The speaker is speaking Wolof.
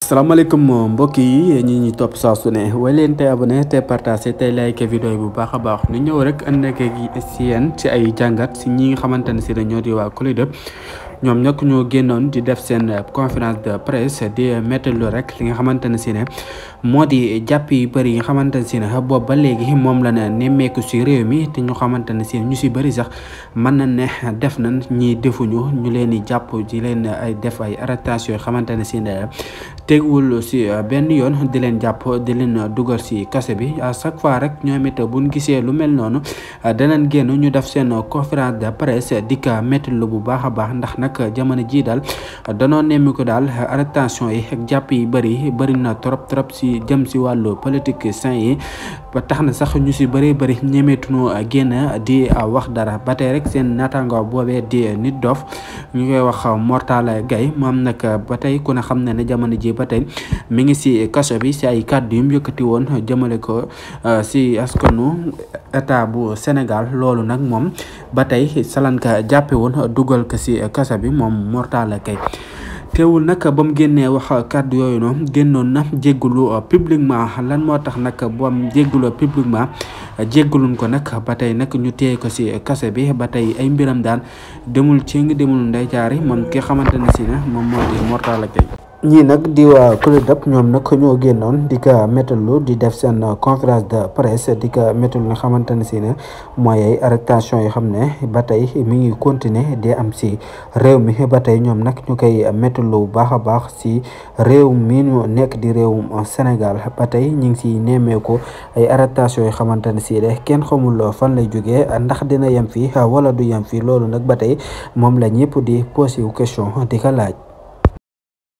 asalaamaaleykum mbokk yi ñi topp saa su ne way leen te abonné te partagé te like vidéo yi bu baax a baax ñu ñëw rek ànd ak si yéen ci ay jàngat si ñi nga xamante ne si dañoo di waa Colideb ñoom nag ñoo génnoon di def seen conférence de presse di méttilu rek li nga xamante ne si ne moo di jàpp yu bëri yi nga xamante ne si ne boobu ba léegi moom la ne nemmeeku si réew mi te ñu xamante ne si ñu si bëri sax mën na ne def nañ ñi defuñu ñu leen di jàpp di leen ay def ay arrestation yoo xamante ne si ne teguwul si benn yoon di leen jàpp di leen dugal si kase bi à chaque fois rek ñoom it buñ gisee lu mel noonu danañ génn ñu def seen conférence de presse di ko méttilu bu baax a baax ndax nag jamono ji daal danoo nemmi ko daal arrestation yi ak jàpp yi bëri na trop si jëm si wàllu politique sain yi ba tax na sax ñu si bëri ñemeetuñu génn di wax dara ba tey rek seen naataango boobee di Nit Doff ñu koy wax Mortalla Gaye moom nag ba tey ku ne xam ne jamono ji ba tey mi ngi si kaso bi si ay kàddu yu mu yëkkati woon jëmale ko si askanu état bu Sénégal loolu nag moom ba tey salanka jàppe woon dugal ko si kaso bi moom Mortalla Gaye teewul nag ba mu génnee wax kàddu yooyu noonu génnoon na jéggalu publiquement lan moo tax nag ba mu jéggalu publiquement jéggaluñ ko nag ba tey nag ñu téye ko si kase bi ba tey ay mbiram daan demul cing demul ndey jaari moom ki xamante ne si ne moom moo di Mortalla Gaye ñii nag di waa Colideb ñoom nag ñoo génnoon di ko méttalu di def seen conférence de presse di ko méttalu nga xamante ne si ne mooy ay arrestation yoo xam ne ba tey mi ngi continuer di am si réew mi ba tey ñoom nag ñu koy méttalu bu baax a baax si réew mi ñu nekk di réewum Sénégal ba tey ñu ngi si nemmeeku ay arrestation yoo xamante ne si ne kenn xamul fan lay jógee ndax dina yem fii wala du yem fii loolu nag ba tey moom la ñëpp di posé wu question di ko laaj.